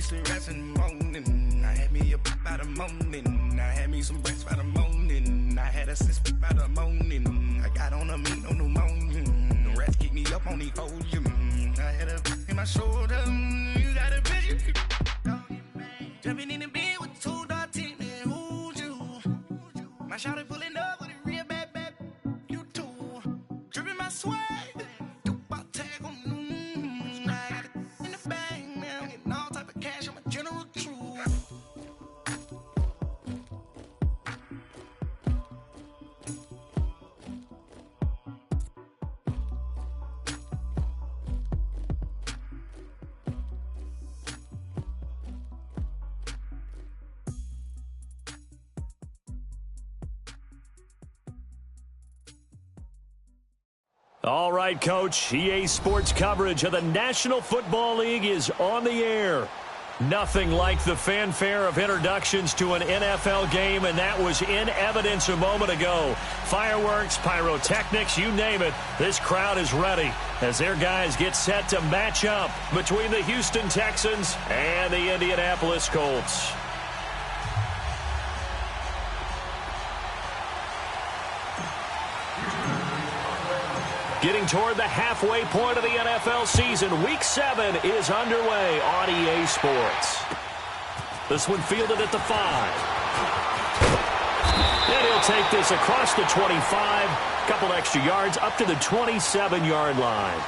decent rest in the morning. I had me a by the morning. I had me some breakfast by the morning. I had a sis by the morning. I got on a meat on pneumonia. The rats keep me up on the ocean. I had a in my shoulder. You got a vision. Jumping in the bed with 2 dark teeth. Who's you? My shawty pulling up with a real bad. You too. Dripping my swag. All right, Coach, EA Sports coverage of the National Football League is on the air. Nothing like the fanfare of introductions to an NFL game, and that was in evidence a moment ago. Fireworks, pyrotechnics, you name it, this crowd is ready as their guys get set to match up between the Houston Texans and the Indianapolis Colts. Getting toward the halfway point of the NFL season, Week 7 is underway on EA Sports. This one fielded at the 5. And he'll take this across the 25, couple extra yards up to the 27-yard line.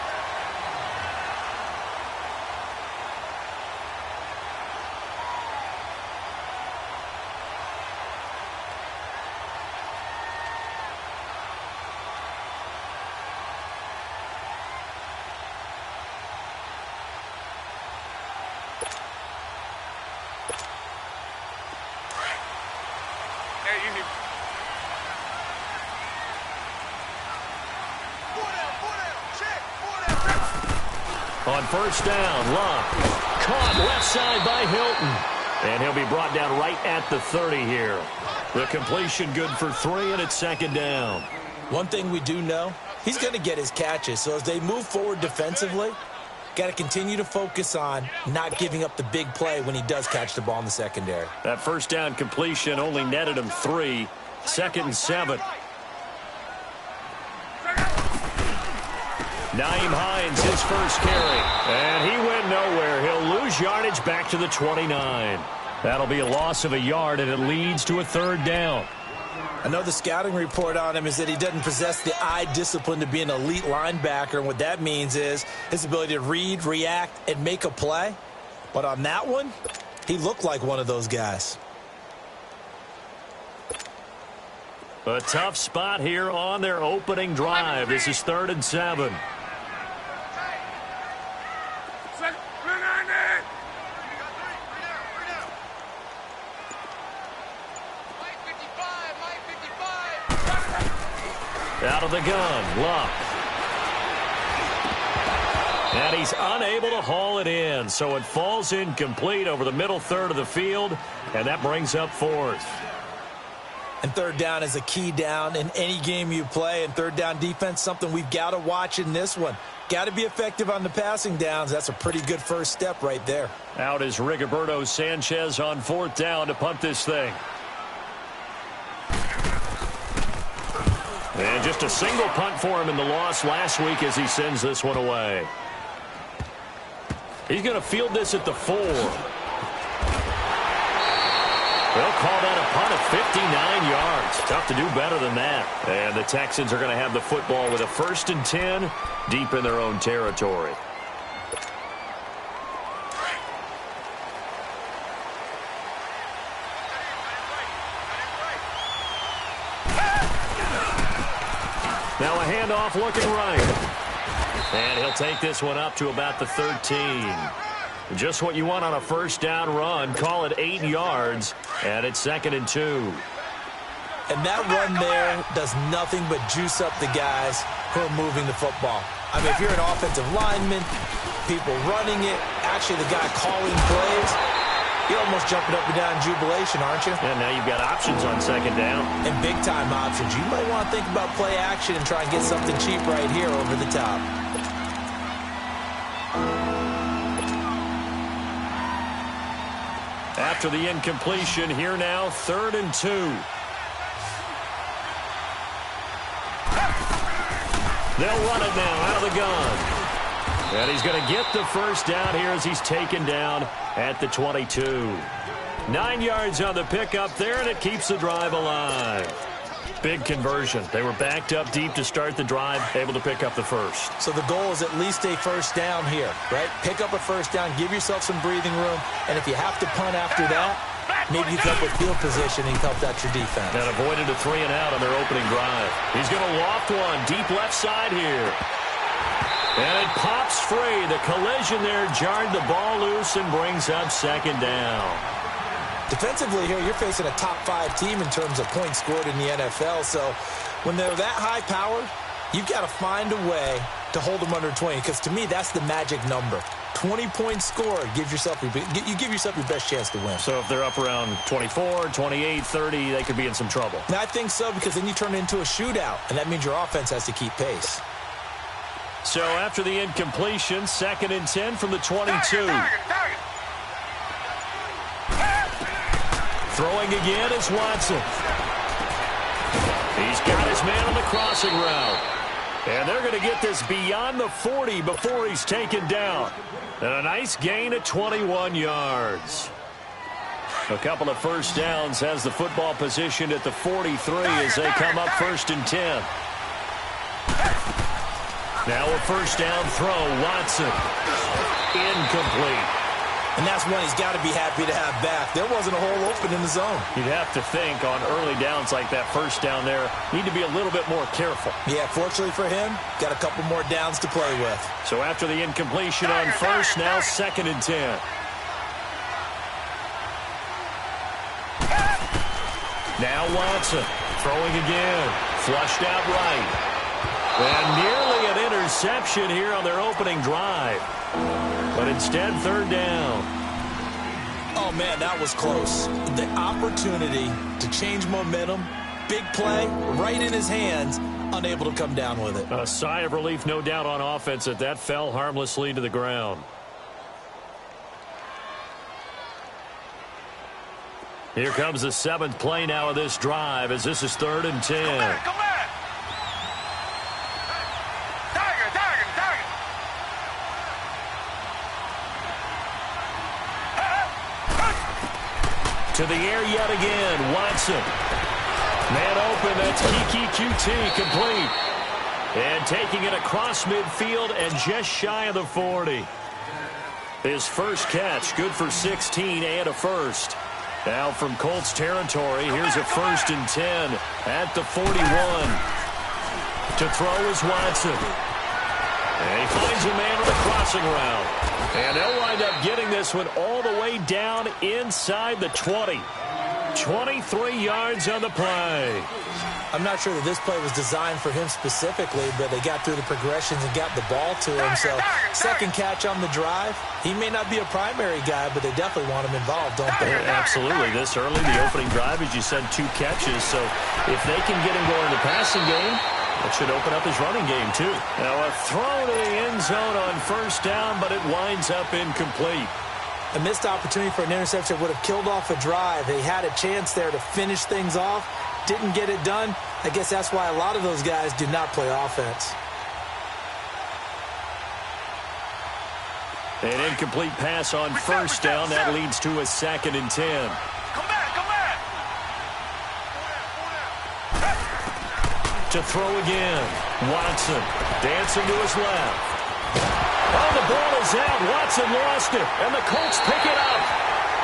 On first down, Luck caught left side by Hilton. And he'll be brought down right at the 30 here. The completion good for 3, and it's 2nd down. One thing we do know, he's going to get his catches. So as they move forward defensively, got to continue to focus on not giving up the big play when he does catch the ball in the secondary. That first down completion only netted him 3. 2nd and 7. Nyheim Hines, his first carry. And he went nowhere. He'll lose yardage back to the 29. That'll be a loss of a yard, and it leads to a 3rd down. I know the scouting report on him is that he doesn't possess the eye discipline to be an elite linebacker. And what that means is his ability to read, react, and make a play. But on that one, he looked like one of those guys. A tough spot here on their opening drive. This is 3rd and 7. Out of the gun, Luck. And he's unable to haul it in, so it falls incomplete over the middle third of the field, and that brings up 4th. And 3rd down is a key down in any game you play, and 3rd down defense, something we've got to watch in this one. Got to be effective on the passing downs. That's a pretty good first step right there. Out is Rigoberto Sanchez on 4th down to punt this thing. And just a single punt for him in the loss last week as he sends this one away. He's going to field this at the 4. They'll call that a punt of 59 yards. Tough to do better than that. And the Texans are going to have the football with a 1st and 10 deep in their own territory. Now a handoff looking right. And he'll take this one up to about the 13. Just what you want on a first down run. Call it 8 yards. And it's 2nd and 2. And that run there does nothing but juice up the guys who are moving the football. I mean, if you're an offensive lineman, people running it, actually the guy calling plays, you're almost jumping up and down in jubilation, aren't you? And now you've got options on 2nd down. And big-time options. You might want to think about play action and try and get something cheap right here over the top. after the incompletion. Here now, 3rd and 2. They'll run it now out of the gun. And he's going to get the first down here as he's taken down at the 22. 9 yards on the pickup there, and it keeps the drive alive. Big conversion. They were backed up deep to start the drive, able to pick up the first. So the goal is at least a first down here, right? Pick up a first down, give yourself some breathing room, and if you have to punt after that, maybe you come up with field position and you help out your defense. And avoided a 3 and out on their opening drive. He's going to loft one deep left side here. And it pops free. The collision there jarred the ball loose and brings up 2nd down. Defensively here, you're facing a top 5 team in terms of points scored in the NFL. So when they're that high powered, you've got to find a way to hold them under 20. Because to me, that's the magic number. 20 points scored gives yourself you give yourself your best chance to win. So if they're up around 24, 28, 30, they could be in some trouble. Now, I think so, because then you turn it into a shootout, and that means your offense has to keep pace. So after the incompletion, 2nd and 10 from the 22. Throwing again is Watson. He's got his man on the crossing route. And they're going to get this beyond the 40 before he's taken down. And a nice gain at 21 yards. A couple of first downs has the football positioned at the 43 as they come up 1st and 10. Now a first down throw, Watson. Incomplete. And that's one he's got to be happy to have back. There wasn't a hole open in the zone. You'd have to think on early downs like that first down there, need to be a little bit more careful. Yeah, fortunately for him, got a couple more downs to play with. So after the incompletion on first, now 2nd and 10. Now Watson throwing again. Flushed out right. And nearly an interception here on their opening drive. But instead, 3rd down. Oh, man, that was close. The opportunity to change momentum, big play, right in his hands, unable to come down with it. A sigh of relief, no doubt, on offense that that fell harmlessly to the ground. Here comes the 7th play now of this drive as this is 3rd and 10. Go back. To the air yet again, Watson. Man open, that's Kiki QT, complete. And taking it across midfield and just shy of the 40. His first catch, good for 16 and a first. Now from Colts territory, here's a 1st and 10 at the 41. To throw is Watson. And he finds a man on the crossing route. And they'll wind up getting this one all the way down inside the 20. 23 yards on the play. I'm not sure that this play was designed for him specifically, but they got through the progressions and got the ball to him. So, 2nd catch on the drive. He may not be a primary guy, but they definitely want him involved, don't they? Absolutely. This early, the opening drive, as you said, 2 catches. So, if they can get him going in the passing game, that should open up his running game, too. Now, a throw to the end zone on first down, but it winds up incomplete. A missed opportunity for an interception would have killed off a drive. They had a chance there to finish things off. Didn't get it done. I guess that's why a lot of those guys do not play offense. An incomplete pass on first down. That leads to a 2nd and 10. Come back. To throw again. Watson dancing to his left. Oh, the ball is out. Watson lost it, and the Colts pick it up.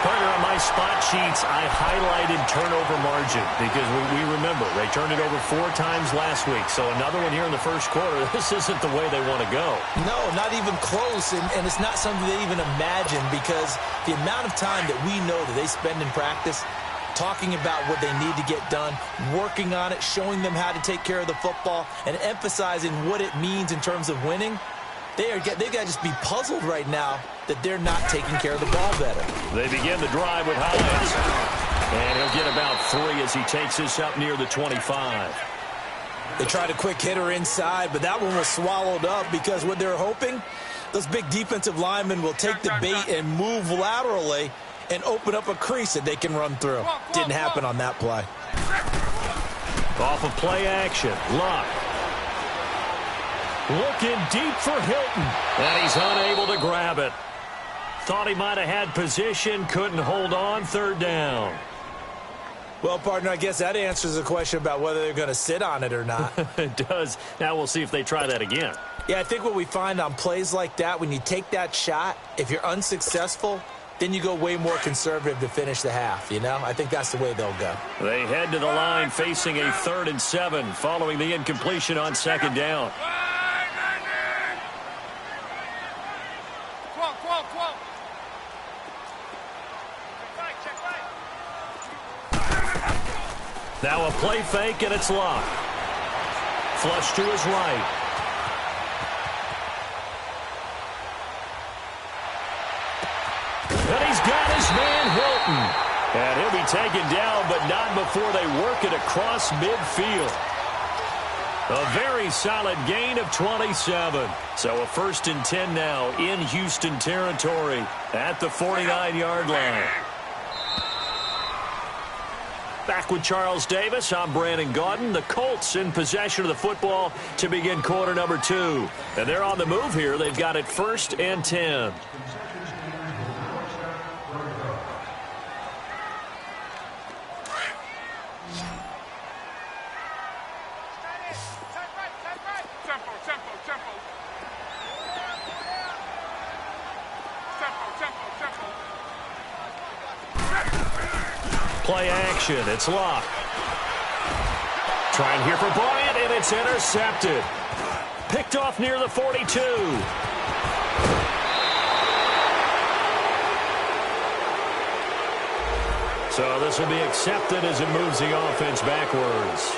Partner, on my spot sheets, I highlighted turnover margin because we remember they turned it over 4 times last week. So another one here in the first quarter. This isn't the way they want to go. No, not even close, and it's not something they even imagine because the amount of time that we know that they spend in practice talking about what they need to get done, working on it, showing them how to take care of the football, and emphasizing what it means in terms of winning. They've got to just be puzzled right now that they're not taking care of the ball better. They begin the drive with Hines. And he'll get about 3 as he takes this up near the 25. They tried a quick hitter inside, but that one was swallowed up because what they're hoping, those big defensive linemen will take the bait and move laterally and open up a crease that they can run through. Didn't happen on that play. Off of play action, Luck. Looking deep for Hilton, and he's unable to grab it. Thought he might have had position, couldn't hold on, third down. Well, partner, I guess that answers the question about whether they're going to sit on it or not. It does. Now we'll see if they try that again. Yeah, I think what we find on plays like that, when you take that shot, if you're unsuccessful, then you go way more conservative to finish the half, you know? I think that's the way they'll go. They head to the line facing a 3rd and 7 following the incompletion on 2nd down. Now a play fake, and it's Luck. Flush to his right. And he's got his man Hilton. And he'll be taken down, but not before they work it across midfield. A very solid gain of 27. So a 1st and 10 now in Houston territory at the 49-yard line. Back with Charles Davis, I'm Brandon Gaudin. The Colts in possession of the football to begin quarter number 2. And they're on the move here. They've got it 1st and 10. Play action, it's Luck. Trying here for Bryant, and it's intercepted. Picked off near the 42. So this will be accepted as it moves the offense backwards.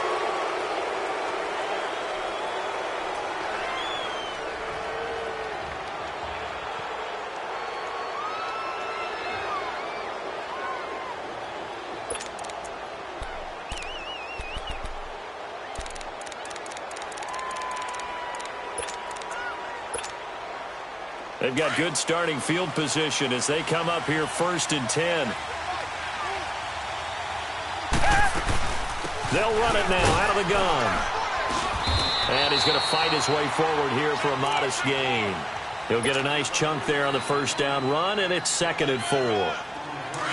They've got good starting field position as they come up here 1st and 10. They'll run it now out of the gun. And he's going to fight his way forward here for a modest gain. He'll get a nice chunk there on the 1st down run, and it's 2nd and 4.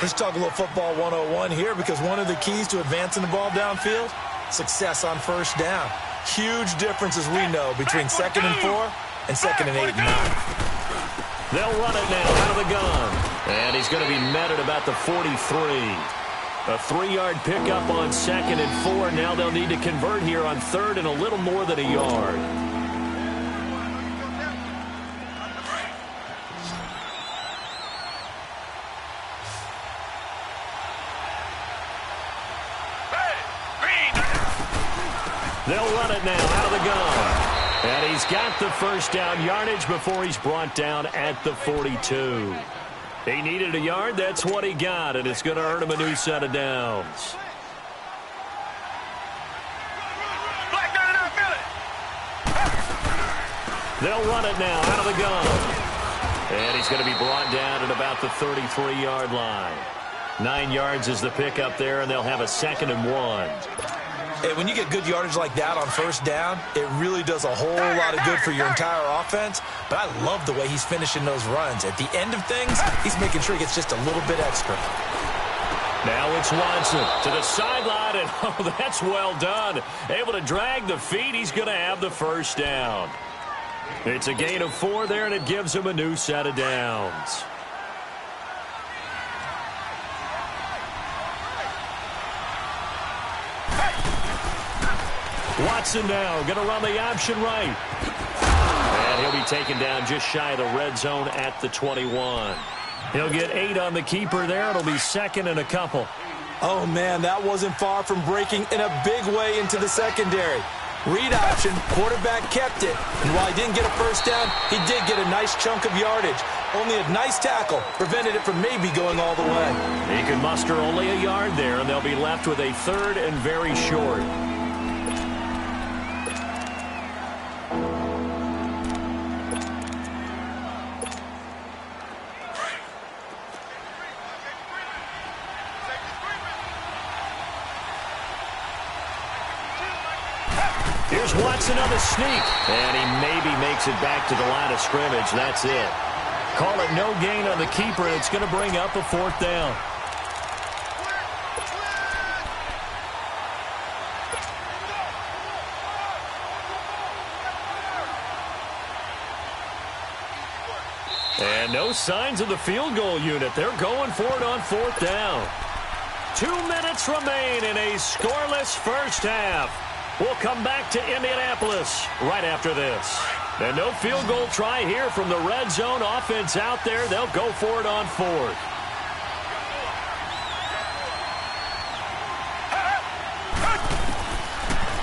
Let's talk a little football 101 here, because one of the keys to advancing the ball downfield, success on 1st down. Huge difference, as we know, between 2nd and 4 and 2nd and 8 and 9. They'll run it now out of the gun. And he's going to be met at about the 43. A 3-yard pickup on 2nd and 4. Now they'll need to convert here on 3rd and a little more than a yard. They'll run it now out of the gun. And he's got the 1st down yardage before he's brought down at the 42. He needed a yard. That's what he got, and it's going to earn him a new set of downs. They'll run it now out of the gun. And he's going to be brought down at about the 33-yard line. 9 yards is the pickup there, and they'll have a 2nd and 1. Hey, when you get good yardage like that on 1st down, it really does a whole lot of good for your entire offense. But I love the way he's finishing those runs. At the end of things, he's making sure he gets just a little bit extra. Now it's Watson to the sideline, and oh, that's well done. Able to drag the feet. He's going to have the 1st down. It's a gain of 4 there, and it gives him a new set of downs. Watson now going to run the option right. And he'll be taken down just shy of the red zone at the 21. He'll get 8 on the keeper there. It'll be 2nd and a couple. Oh, man, that wasn't far from breaking in a big way into the secondary. Read option, quarterback kept it. And while he didn't get a 1st down, he did get a nice chunk of yardage. Only a nice tackle prevented it from maybe going all the way. He can muster only a yard there, and they'll be left with a 3rd and very short. Here's Watson on the sneak. And he maybe makes it back to the line of scrimmage. That's it. Call it no gain on the keeper, and it's going to bring up a 4th down. And no signs of the field goal unit. They're going for it on 4th down. 2 minutes remain in a scoreless first half. We'll come back to Indianapolis right after this. And no field goal try here from the red zone offense out there. They'll go for it on 4th.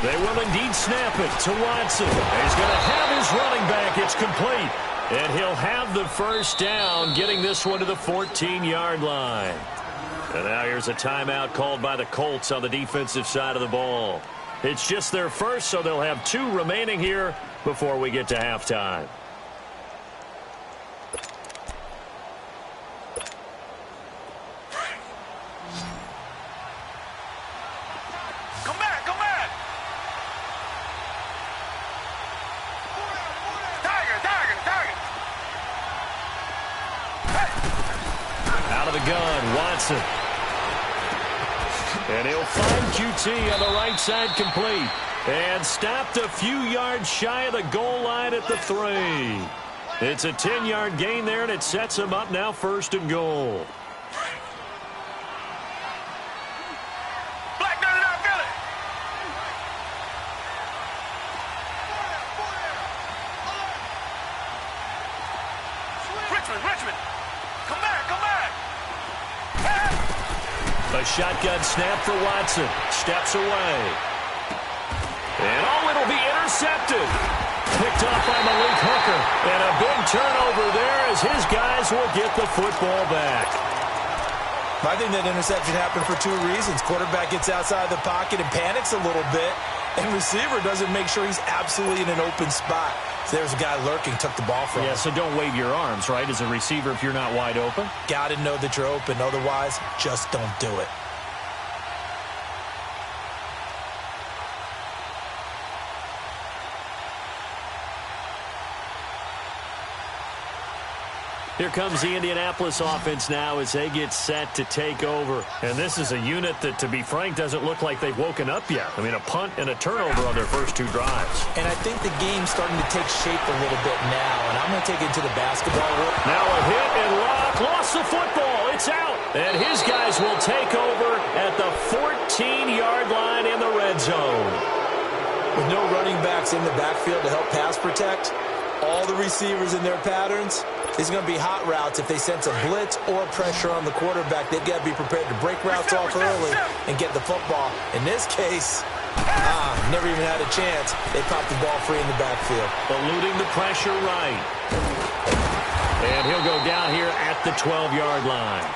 They will indeed snap it to Watson. He's going to have his running back. It's complete. And he'll have the first down, getting this one to the 14-yard line. And now here's a timeout called by the Colts on the defensive side of the ball. It's just their first, so they'll have 2 remaining here before we get to halftime. Watson. And he'll find QT on the right side complete. And stopped a few yards shy of the goal line at the 3. It's a 10-yard gain there, and it sets him up now 1st and goal. A shotgun snap for Watson. Steps away. And it'll be intercepted. Picked off by Malik Hooker. And a big turnover there as his guys will get the football back. I think that interception happened for 2 reasons. Quarterback gets outside the pocket and panics a little bit. And receiver doesn't make sure he's absolutely in an open spot. So there's a guy lurking, took the ball from him. Yeah, so don't wave your arms, right, as a receiver if you're not wide open. Got to know that you're open. Otherwise, just don't do it. Here comes the Indianapolis offense now as they get set to take over. And this is a unit that, to be frank, doesn't look like they've woken up yet. I mean, a punt and a turnover on their first 2 drives. And I think the game's starting to take shape a little bit now. And I'm going to take it to the basketball world. Now a hit and Locke lost the football. It's out. And his guys will take over at the 14-yard line in the red zone. With no running backs in the backfield to help pass protect, all the receivers in their patterns, these are going to be hot routes. If they sense a blitz or pressure on the quarterback, they've got to be prepared to break routes off early and get the football. In this case, never even had a chance. They popped the ball free in the backfield. Eluding the pressure right. And he'll go down here at the 12-yard line.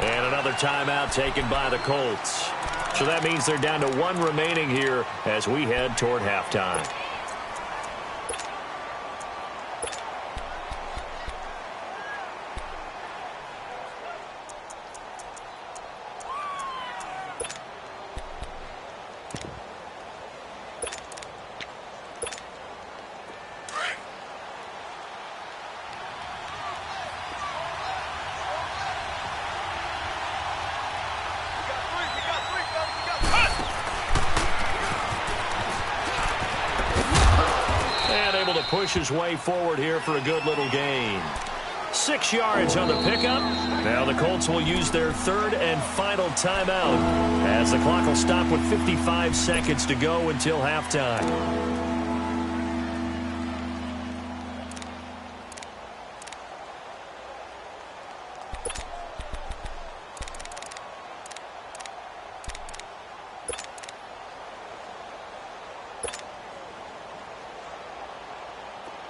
And another timeout taken by the Colts. So that means they're down to 1 remaining here as we head toward halftime. Push his way forward here for a good little gain. 6 yards on the pickup. Now the Colts will use their 3rd and final timeout as the clock will stop with 55 seconds to go until halftime.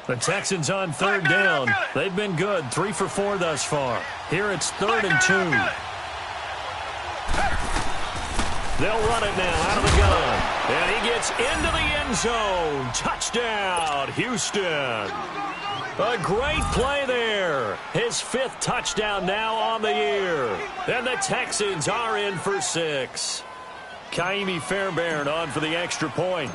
The Texans on 3rd down. They've been good, 3 for 4 thus far. Here it's 3rd and 2. They'll run it now out of the gun. And he gets into the end zone. Touchdown, Houston. A great play there. His 5th touchdown now on the year. And the Texans are in for 6. Kaimi Fairbairn on for the extra point.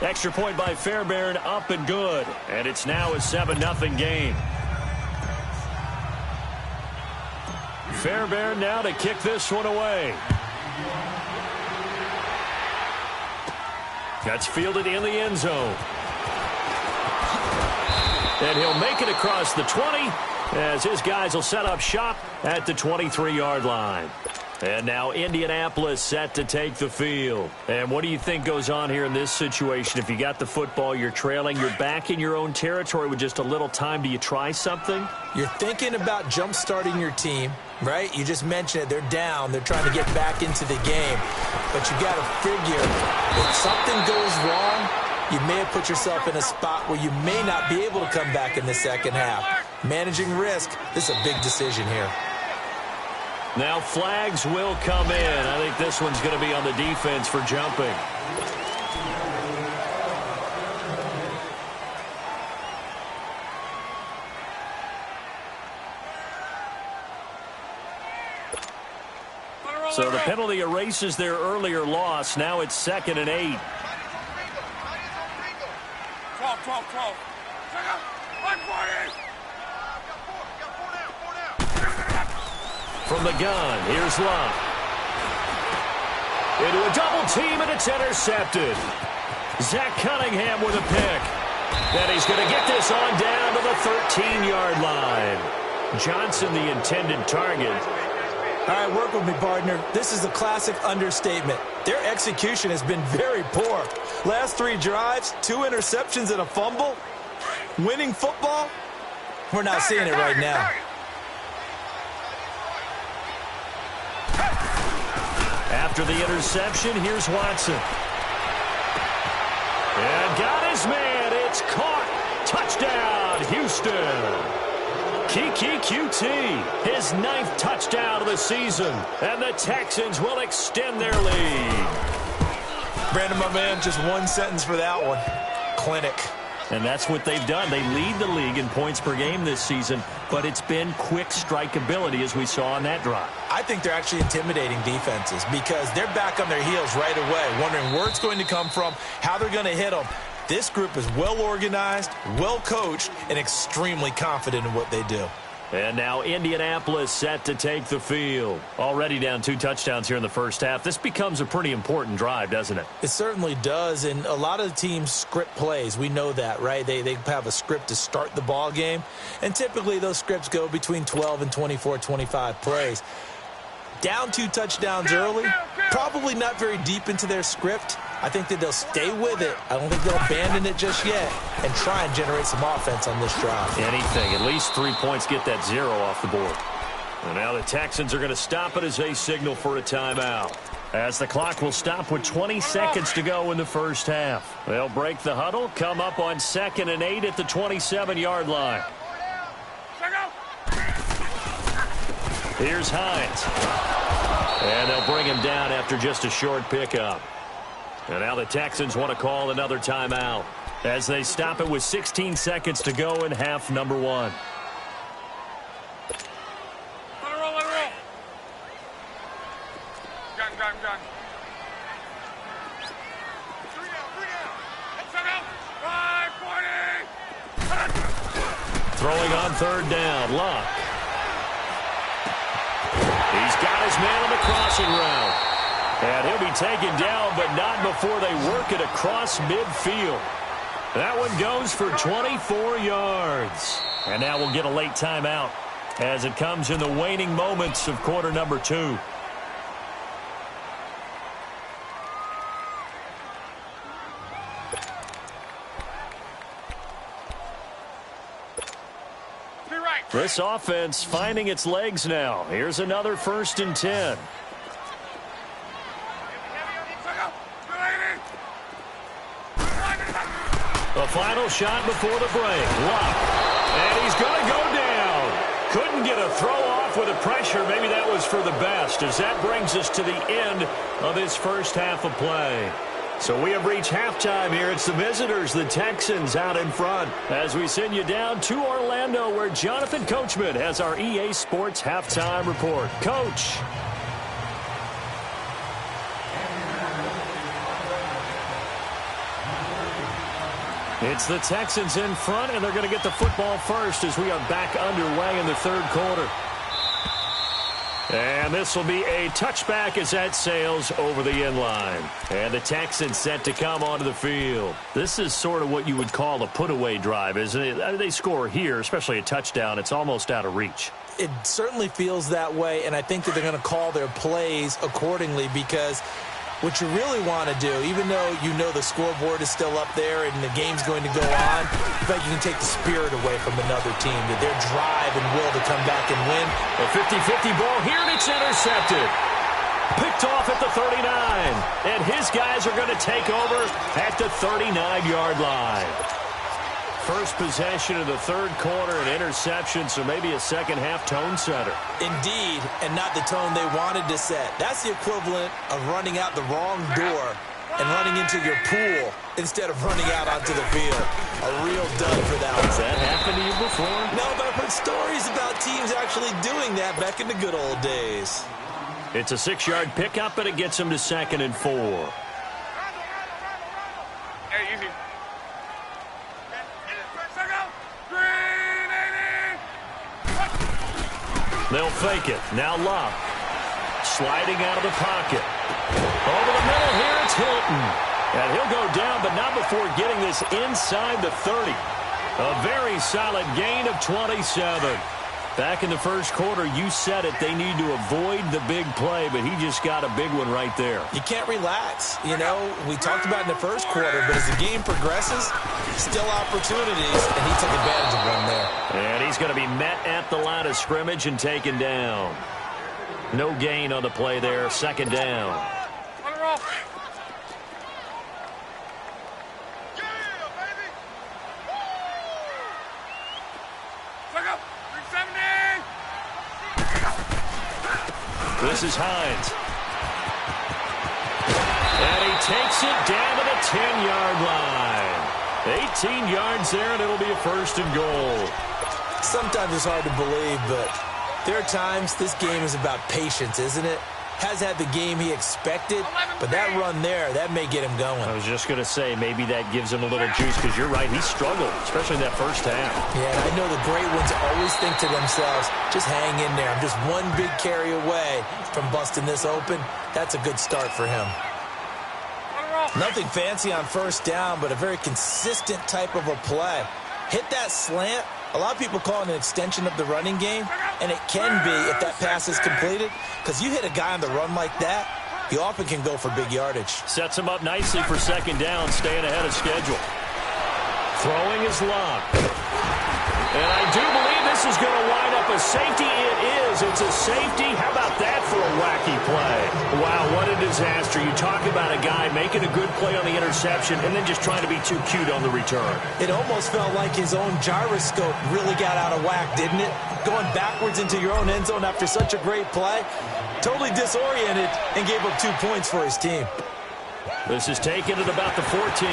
Extra point by Fairbairn, up and good. And it's now a 7-0 game. Fairbairn now to kick this one away. That's fielded in the end zone. And he'll make it across the 20 as his guys will set up shop at the 23-yard line. And now Indianapolis set to take the field. And what do you think goes on here in this situation? If you got the football, you're trailing, you're back in your own territory with just a little time. Do you try something? You're thinking about jump-starting your team, right? You just mentioned it. They're down. They're trying to get back into the game. But you got to figure if something goes wrong, you may have put yourself in a spot where you may not be able to come back in the second half. Managing risk, this is a big decision here. Now flags will come in. I think this one's going to be on the defense for jumping. So the penalty erases their earlier loss. Now it's 2nd and 8. 12. From the gun, here's Love. Into a double team, and it's intercepted. Zach Cunningham with a pick. And he's going to get this on down to the 13-yard line. Johnson, the intended target. All right, work with me, partner. This is a classic understatement. Their execution has been very poor. Last 3 drives, 2 interceptions and a fumble. Winning football? We're not seeing it right now. After the interception, here's Watson. And got his man. It's caught. Touchdown, Houston. Kiki QT, his 9th touchdown of the season. And the Texans will extend their lead. Brandon, my man, just one sentence for that one. Clinic. And that's what they've done. They lead the league in points per game this season, but it's been quick strikeability as we saw on that drive. I think they're actually intimidating defenses because they're back on their heels right away, wondering where it's going to come from, how they're going to hit them. This group is well organized, well coached, and extremely confident in what they do. And now Indianapolis set to take the field. Already down 2 touchdowns here in the first half. This becomes a pretty important drive, doesn't it? It certainly does, and a lot of the teams script plays. We know that, right? They have a script to start the ball game, and typically those scripts go between 12 and 24, 25 plays. Down 2 touchdowns early, probably not very deep into their script. I think that they'll stay with it. I don't think they'll abandon it just yet and try and generate some offense on this drive. Anything. At least 3 points, get that 0 off the board. And now the Texans are going to stop it as they signal for a timeout. As the clock will stop with 20 seconds to go in the first half. They'll break the huddle, come up on 2nd and 8 at the 27-yard line. Here's Hines. And they'll bring him down after just a short pickup. And now the Texans want to call another timeout as they stop it with 16 seconds to go in half number 1. Let it roll. Gun. 3 out. 5-40. Throwing on 3rd down, Luck. He's got his man on the crossing route. And he'll be taken down, but not before they work it across midfield. That one goes for 24 yards. And now we'll get a late timeout as it comes in the waning moments of quarter number 2. This offense finding its legs now. Here's another 1st and 10. The final shot before the break. Luck. And he's going to go down. Couldn't get a throw off with the pressure. Maybe that was for the best as that brings us to the end of this first half of play. So we have reached halftime here. It's the visitors, the Texans, out in front as we send you down to Orlando where Jonathan Coachman has our EA Sports halftime report. Coach. It's the Texans in front, and they're going to get the football first as we are back underway in the third quarter. And this will be a touchback as that sails over the end line. And the Texans set to come onto the field. This is sort of what you would call a put-away drive, isn't it? They score here, especially a touchdown. It's almost out of reach. It certainly feels that way, and I think that they're going to call their plays accordingly because what you really want to do, even though you know the scoreboard is still up there and the game's going to go on, in fact, you can take the spirit away from another team, that their drive and will to come back and win. A 50-50 ball here, and it's intercepted. Picked off at the 39, and his guys are going to take over at the 39-yard line. First possession of the third quarter, an interception, so maybe a second-half tone setter. Indeed, and not the tone they wanted to set. That's the equivalent of running out the wrong door and running into your pool instead of running out onto the field. A real dud for that one. Has that happened to you before? No, but I've heard stories about teams actually doing that back in the good old days. It's a 6-yard pickup, and it gets them to 2nd and 4. They'll fake it. Now Love. Sliding out of the pocket. Over the middle here, it's Hilton. And he'll go down, but not before getting this inside the 30. A very solid gain of 27. Back in the first quarter, you said it, they need to avoid the big play, but he just got a big one right there. You can't relax. You know, we talked about in the first quarter, but as the game progresses, still opportunities, and he took advantage of one there. And he's going to be met at the line of scrimmage and taken down. No gain on the play there, 2nd down. This is Hines. And he takes it down to the 10-yard line. 18 yards there, and it'll be a 1st and goal. Sometimes it's hard to believe, but there are times this game is about patience, isn't it? Has had the game he expected, but that run there, that may get him going. I was just going to say, maybe that gives him a little juice, because you're right, he struggled, especially in that first half. Yeah, and I know the great ones always think to themselves, just hang in there. I'm just one big carry away from busting this open. That's a good start for him. Nothing fancy on first down, but a very consistent type of a play. Hit that slant. A lot of people call it an extension of the running game, and it can be if that pass is completed, because you hit a guy on the run like that, he often can go for big yardage. Sets him up nicely for 2nd down, staying ahead of schedule. Throwing is Love. And I do believe this is going to wind up a safety. It is. It's a safety. How about that for a wacky play? Wow, what a disaster. You talk about a guy making a good play on the interception and then just trying to be too cute on the return. It almost felt like his own gyroscope really got out of whack, didn't it? Going backwards into your own end zone after such a great play. Totally disoriented and gave up 2 points for his team. This is taken at about the 14.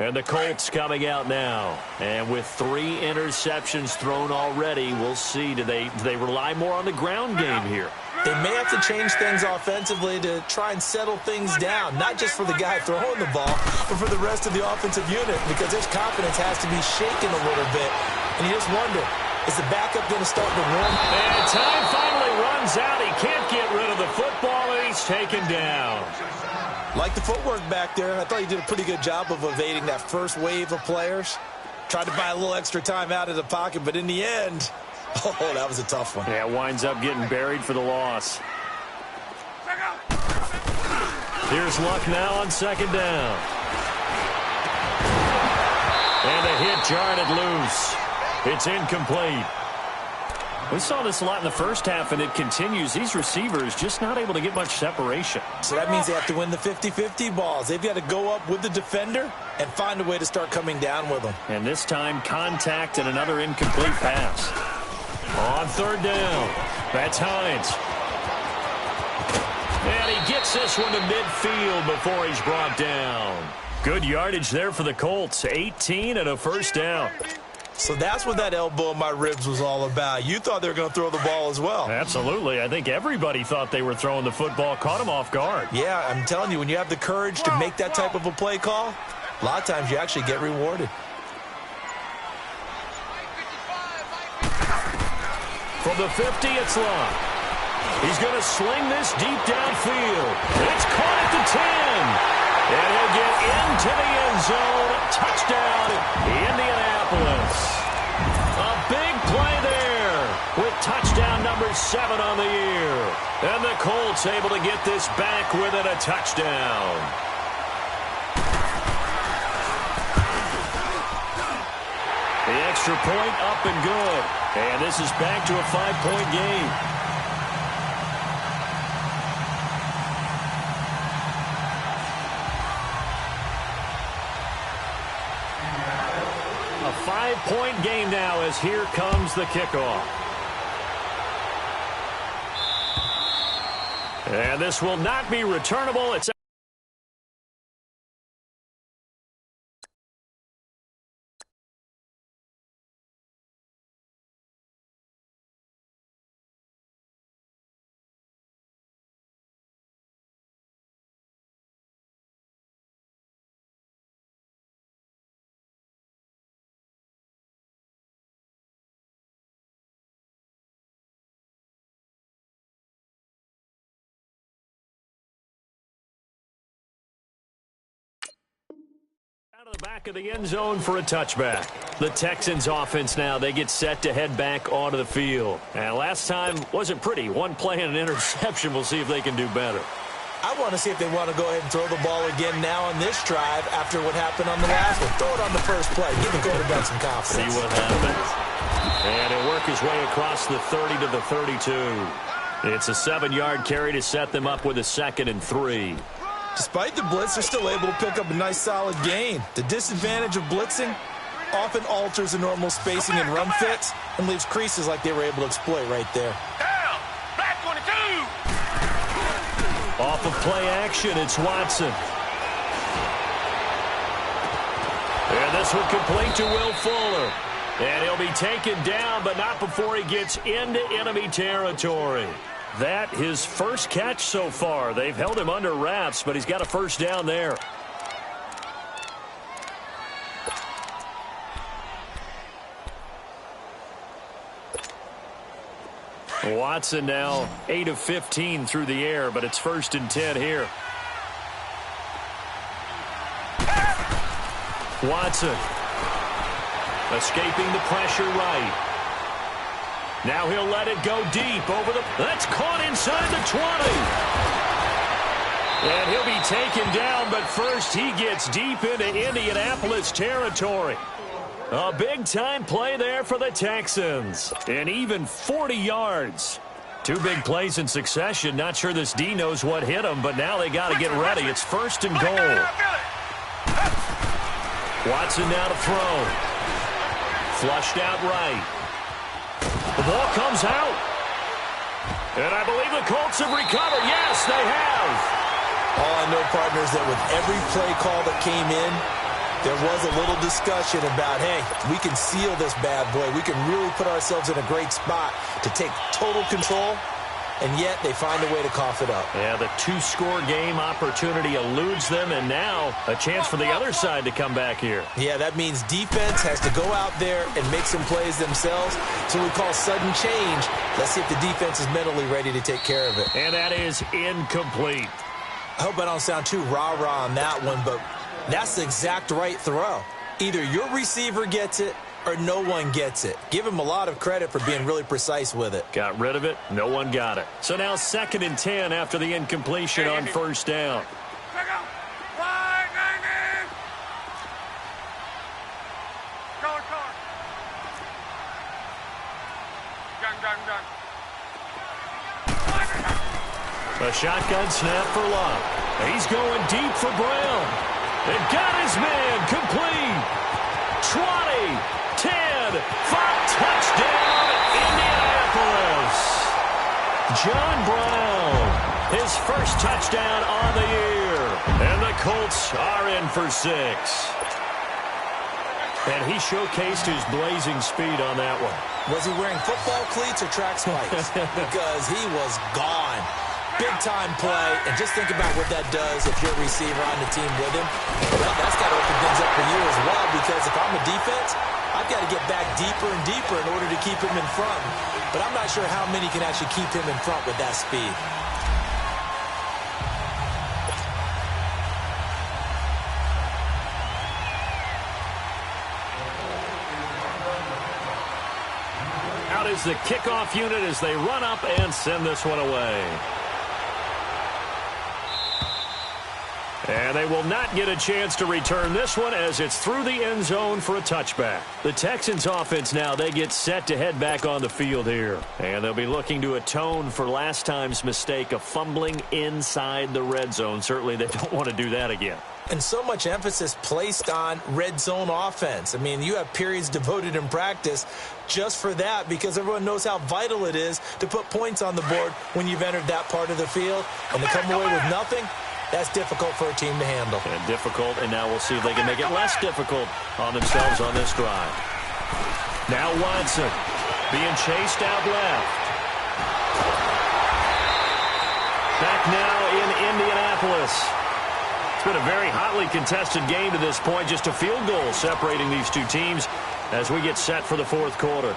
And the Colts coming out now. And with 3 interceptions thrown already, we'll see. Do they rely more on the ground game here? They may have to change things offensively to try and settle things down, not just for the guy throwing the ball, but for the rest of the offensive unit, because his confidence has to be shaken a little bit. And you just wonder, is the backup going to start to run? And time finally runs out. He can't get rid of the football, and he's taken down. Like the footwork back there, I thought he did a pretty good job of evading that first wave of players. Tried to buy a little extra time out of the pocket, but in the end, oh, that was a tough one. Yeah, winds up getting buried for the loss. Here's Luck now on 2nd down. And a hit jarred it loose. It's incomplete. We saw this a lot in the first half, and it continues. These receivers just not able to get much separation. So that means they have to win the 50-50 balls. They've got to go up with the defender and find a way to start coming down with them. And this time, contact and another incomplete pass. On 3rd down, that's Hines. And he gets this one to midfield before he's brought down. Good yardage there for the Colts. 18 and a first down. So that's what that elbow in my ribs was all about. You thought they were going to throw the ball as well. Absolutely. I think everybody thought they were throwing the football, caught him off guard. Yeah, I'm telling you, when you have the courage to make that type of a play call, a lot of times you actually get rewarded. From the 50, it's Long. He's going to sling this deep downfield. It's caught at the 10. And he'll get into the end zone. Touchdown, Indianapolis. A big play there with touchdown number 7 on the year. And the Colts able to get this back within a touchdown. The extra point up and good. And this is back to a 5-point game. A 5-point game now as here comes the kickoff. And this will not be returnable. It's out of the back of the end zone for a touchback. The Texans offense now, they get set to head back onto the field. And last time wasn't pretty. One play and an interception. We'll see if they can do better. I want to see if they want to go ahead and throw the ball again now on this drive after what happened on the last one. Throw it on the first play. Give the quarterback some confidence. See what happens. And he'll work his way across the 30 to the 32. It's a 7-yard carry to set them up with a 2nd and 3. Despite the blitz, they're still able to pick up a nice solid gain. The disadvantage of blitzing often alters the normal spacing and run fits and leaves creases like they were able to exploit right there. Down, black 22. Off of play action, it's Watson. And this one complete to Will Fuller. And he'll be taken down, but not before he gets into enemy territory. That his first catch so far. They've held him under wraps, but he's got a first down there. Watson now 8 of 15 through the air, but it's 1st and 10 here. Watson escaping the pressure right. Now he'll let it go deep over the... That's caught inside the 20. And he'll be taken down, but first he gets deep into Indianapolis territory. A big-time play there for the Texans. And even 40 yards. 2 big plays in succession. Not sure this D knows what hit him, but now they got to get ready. It's 1st and goal. Watson now to throw. Flushed out right. The ball comes out. And I believe the Colts have recovered. Yes, they have. All I know, partners, that with every play call that came in, there was a little discussion about, hey, we can seal this bad boy. We can really put ourselves in a great spot to take total control, and yet they find a way to cough it up. Yeah, the 2-score game opportunity eludes them, and now a chance for the other side to come back here. Yeah, that means defense has to go out there and make some plays themselves. So we call sudden change. Let's see if the defense is mentally ready to take care of it. And that is incomplete. I hope I don't sound too rah-rah on that one, but that's the exact right throw. Either your receiver gets it or no one gets it. Give him a lot of credit for being really precise with it. Got rid of it. No one got it. So now 2nd and 10 after the incompletion on 1st down. A shotgun snap for Love. He's going deep for Brown. And got his man complete. 20, 10, 5, touchdown, Indianapolis. John Brown His first touchdown on the year. And the Colts are in for 6. And he showcased his blazing speed on that one. Was he wearing football cleats or track spikes? Because he was gone. Big-time play, and just think about what that does if you're a receiver on the team with him. Well, that's got to open things up for you as well, because if I'm a defense, I've got to get back deeper and deeper in order to keep him in front. But I'm not sure how many can actually keep him in front with that speed. Out is the kickoff unit as they run up and send this one away. And they will not get a chance to return this one as it's through the end zone for a touchback. The Texans offense now, they get set to head back on the field here. And they'll be looking to atone for last time's mistake of fumbling inside the red zone. Certainly they don't want to do that again. And so much emphasis placed on red zone offense. I mean, you have periods devoted in practice just for that, because everyone knows how vital it is to put points on the board when you've entered that part of the field. And to come away with nothing, that's difficult for a team to handle. And difficult, and now we'll see if they can make it less difficult on themselves on this drive. Now Watson being chased out left. Back now in Indianapolis. It's been a very hotly contested game to this point. Just a field goal separating these two teams as we get set for the fourth quarter.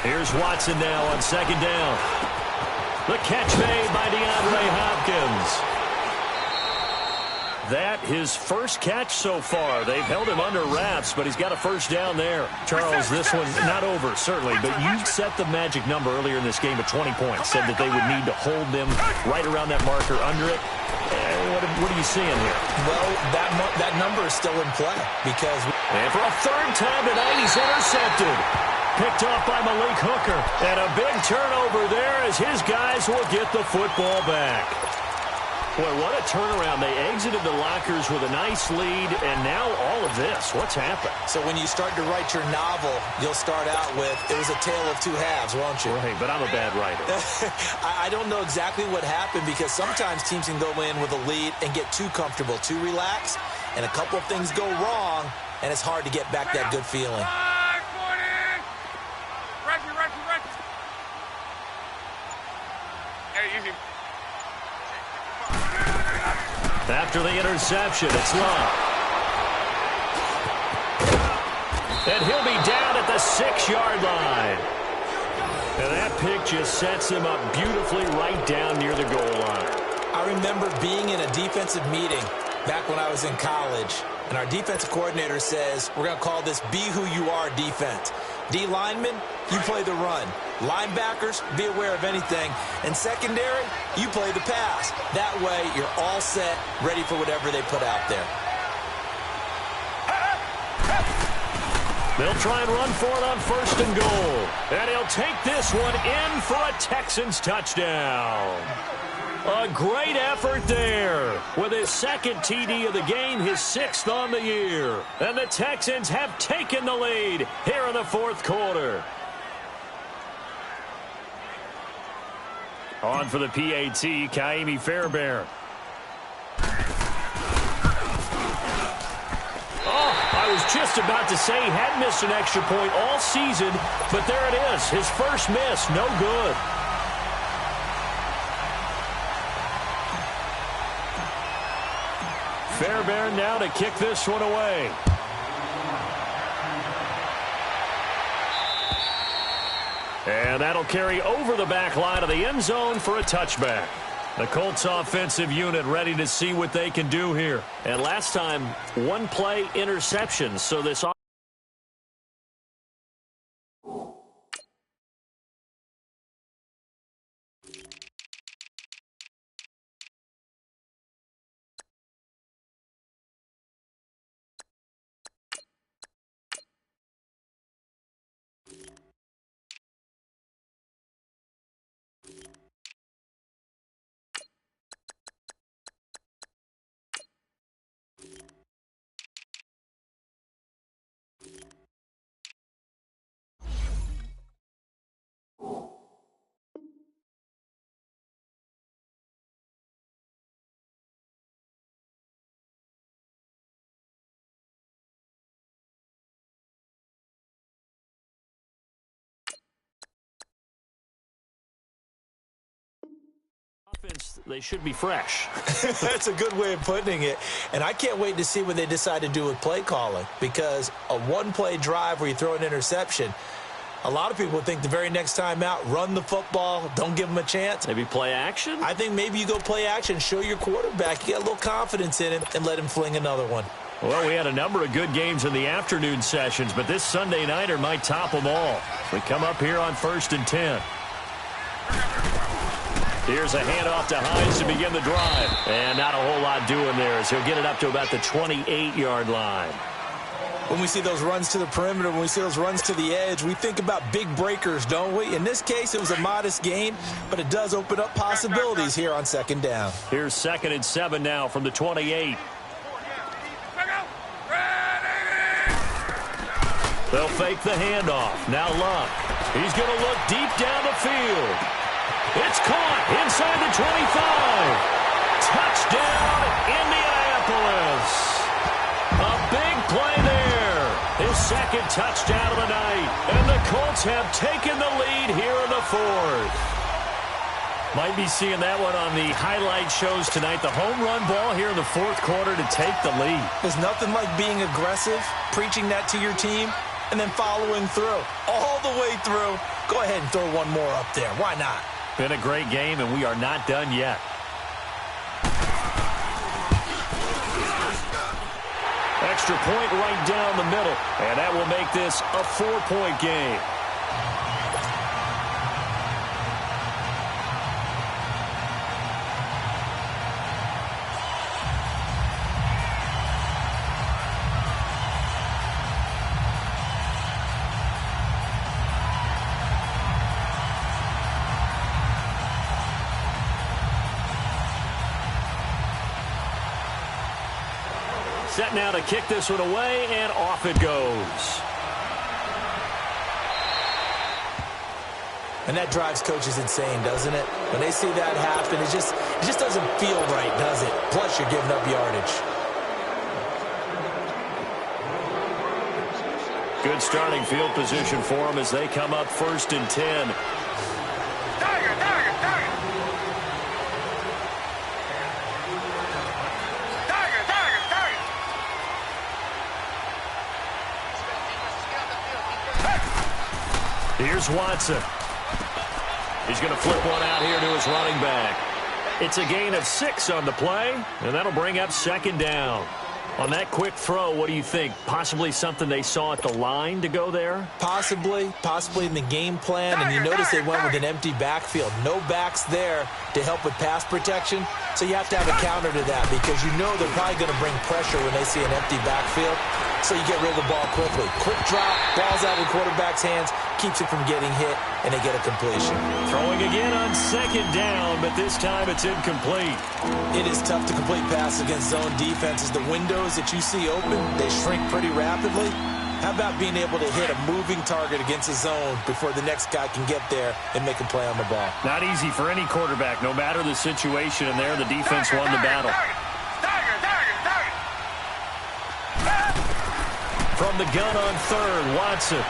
Here's Watson now on second down. The catch made by DeAndre Hopkins. That his first catch so far. They've held him under wraps, but he's got a first down there. Charles, this one not over, certainly, but you set the magic number earlier in this game at 20 points. Said that they would need to hold them right around that marker under it. What are you seeing here? Well, that number is still in play because... And for a third time tonight, he's intercepted. Picked off by Malik Hooker. And a big turnover there as his guys will get the football back. Boy, what a turnaround. They exited the lockers with a nice lead, and now all of this. What's happened? So when you start to write your novel, you'll start out with, it was a tale of two halves, won't you? Right, but I'm a bad writer. I don't know exactly what happened, because sometimes teams can go in with a lead and get too comfortable, too relaxed, and a couple of things go wrong, and it's hard to get back that good feeling. After the interception, it's Love. And he'll be down at the 6-yard line. And that pick just sets him up beautifully right down near the goal line. I remember being in a defensive meeting back when I was in college, and our defensive coordinator says, we're going to call this Be Who You Are defense. D linemen, you play the run. Linebackers, be aware of anything. And secondary, you play the pass. That way, you're all set, ready for whatever they put out there. They'll try and run for it on first and goal. And he'll take this one in for a Texans touchdown. A great effort there. With his second TD of the game, his 6th on the year. And the Texans have taken the lead here in the fourth quarter. On for the PAT, Kaimi Fairbairn. I was just about to say he hadn't missed an extra point all season, but there it is. His first miss, no good. Fairbairn now to kick this one away. And that'll carry over the back line of the end zone for a touchback. The Colts offensive unit ready to see what they can do here. And last time, one play interception. So this evidence they should be fresh. That's a good way of putting it. And I can't wait to see what they decide to do with play calling, because a one-play drive where you throw an interception, a lot of people think the very next time out, run the football, don't give them a chance. Maybe play action? I think maybe you go play action, show your quarterback, you get a little confidence in him, and let him fling another one. Well, we had a number of good games in the afternoon sessions, but this Sunday nighter might top them all. We come up here on 1st and 10. Here's a handoff to Hines to begin the drive. And not a whole lot doing there as he'll get it up to about the 28-yard line. When we see those runs to the perimeter, when we see those runs to the edge, we think about big breakers, don't we? In this case, it was a modest gain, but it does open up possibilities here on 2nd down. Here's 2nd and 7 now from the 28. They'll fake the handoff. Now Luck. He's going to look deep down the field. It's caught inside the 25. Touchdown, Indianapolis. A big play there. His 2nd touchdown of the night. And the Colts have taken the lead here in the 4th. Might be seeing that one on the highlight shows tonight. The home run ball here in the 4th quarter to take the lead. There's nothing like being aggressive, preaching that to your team, and then following through. All the way through. Go ahead and throw one more up there. Why not? Been a great game, and we are not done yet. Extra point right down the middle, and that will make this a 4-point game. Set now to kick this one away, and off it goes. And that drives coaches insane, doesn't it? When they see that happen, it just doesn't feel right, does it? Plus, you're giving up yardage. Good starting field position for them as they come up 1st and 10. Here's Watson. He's going to flip one out here to his running back. It's a gain of 6 on the play, and that'll bring up 2nd down. On that quick throw, what do you think? Possibly something they saw at the line to go there? Possibly in the game plan, and you notice they went with an empty backfield. No backs there to help with pass protection, so you have to have a counter to that because you know they're probably going to bring pressure when they see an empty backfield, so you get rid of the ball quickly. Quick drop, ball's out of the quarterback's hands, keeps it from getting hit, and they get a completion. Throwing again on 2nd down, but this time it's incomplete. It is tough to complete passes against zone defenses. The windows that you see open, they shrink pretty rapidly. How about being able to hit a moving target against a zone before the next guy can get there and make a play on the ball? Not easy for any quarterback, no matter the situation, and there the defense won the battle. From the gun on 3rd, Watson.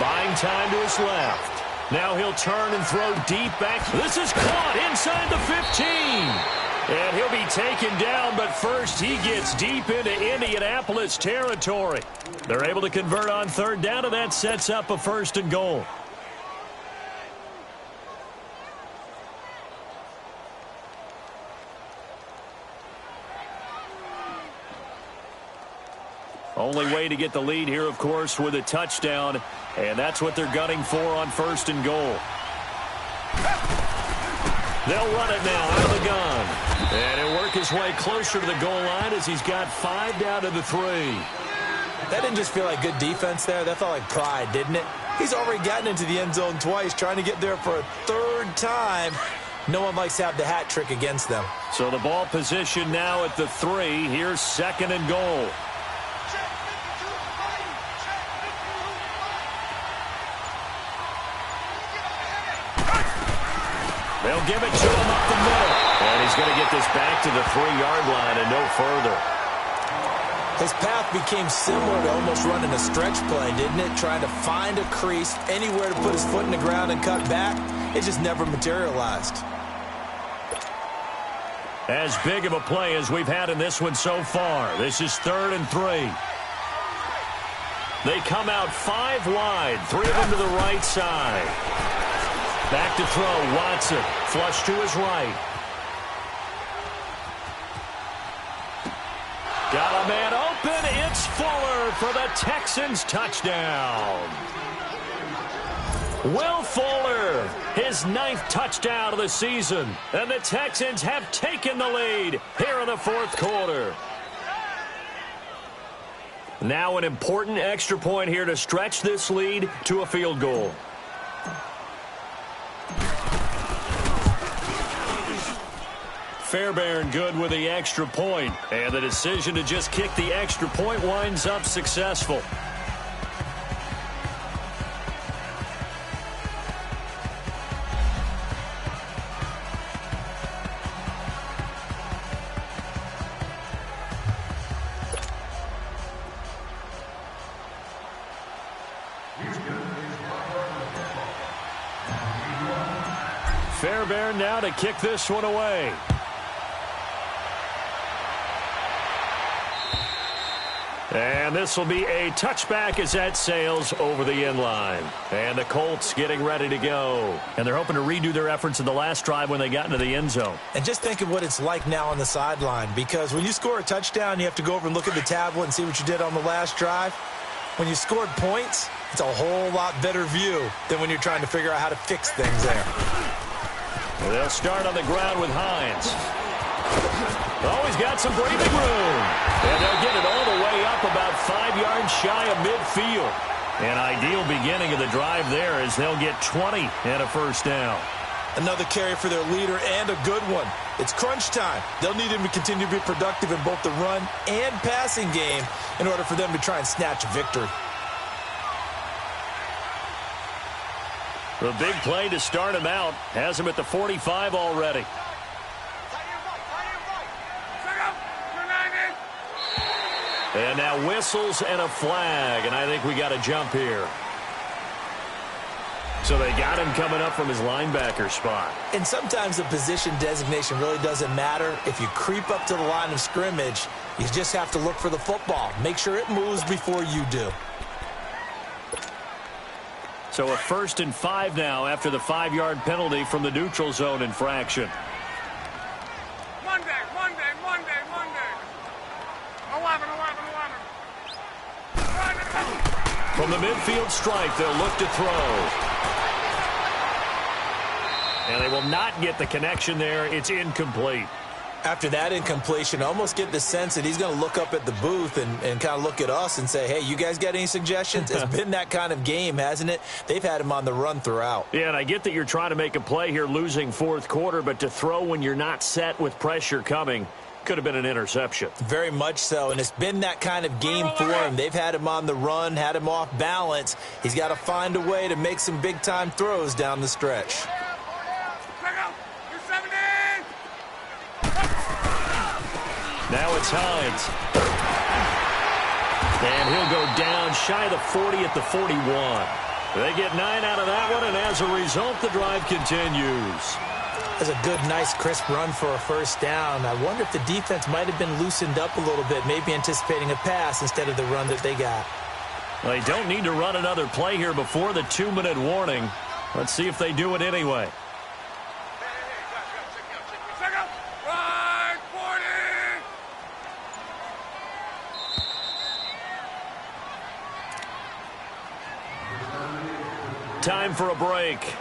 Buying time to his left. Now he'll turn and throw deep back. This is caught inside the 15. And he'll be taken down, but first he gets deep into Indianapolis territory. They're able to convert on 3rd down, and that sets up a 1st and goal. Only way to get the lead here, of course, with a touchdown, and that's what they're gunning for on 1st and goal. They'll run it now out of the gun. And he'll work his way closer to the goal line as he's got 5 down to the 3. That didn't just feel like good defense there. That felt like pride, didn't it? He's already gotten into the end zone twice, trying to get there for a 3rd time. No one likes to have the hat trick against them. So the ball position now at the 3. Here's 2nd and goal. They'll give it to him up the middle. And he's going to get this back to the 3-yard line and no further. His path became similar to almost running a stretch play, didn't it? Trying to find a crease, anywhere to put his foot in the ground and cut back. It just never materialized. As big of a play as we've had in this one so far. This is 3rd and 3. They come out 5 wide, 3 of them to the right side. Back to throw, Watson. Flush to his right. Got a man open. It's Fuller for the Texans touchdown. Will Fuller, his 9th touchdown of the season. And the Texans have taken the lead here in the 4th quarter. Now an important extra point here to stretch this lead to a field goal. Fairbairn good with the extra point, and the decision to just kick the extra point winds up successful. Fairbairn now to kick this one away. And this will be a touchback as that sails over the end line. And the Colts getting ready to go. And they're hoping to redo their efforts in the last drive when they got into the end zone. And just think of what it's like now on the sideline, because when you score a touchdown, you have to go over and look at the tablet and see what you did on the last drive. When you scored points, it's a whole lot better view than when you're trying to figure out how to fix things there. Well, they'll start on the ground with Hines. Oh, he's got some breathing room. And they'll get it all the way up about 5 yards shy of midfield. An ideal beginning of the drive there as they'll get 20 and a first down. Another carry for their leader and a good one. It's crunch time. They'll need him to continue to be productive in both the run and passing game in order for them to try and snatch a victory. The big play to start him out has him at the 45 already. And now whistles and a flag, and I think we got a jump here. So they got him coming up from his linebacker spot. And sometimes the position designation really doesn't matter. If you creep up to the line of scrimmage, you just have to look for the football. Make sure it moves before you do. So a 1st and 5 now after the 5-yard penalty from the neutral zone infraction. Monday. 11. From the midfield strike, they'll look to throw. And they will not get the connection there. It's incomplete. After that incompletion, I almost get the sense that he's going to look up at the booth and kind of look at us and say, hey, you guys got any suggestions? It's been that kind of game, hasn't it? They've had him on the run throughout. Yeah, and I get that you're trying to make a play here losing 4th quarter, but to throw when you're not set with pressure coming could have been an interception. Very much so, and it's been that kind of game for him. They've had him on the run, had him off balance. He's got to find a way to make some big-time throws down the stretch. Now it's Hines. And he'll go down shy of the 40 at the 41. They get 9 out of that one, and as a result, the drive continues. That's a good, nice, crisp run for a first down. I wonder if the defense might have been loosened up a little bit, maybe anticipating a pass instead of the run that they got. They don't need to run another play here before the 2-minute warning. Let's see if they do it anyway. Time for a break.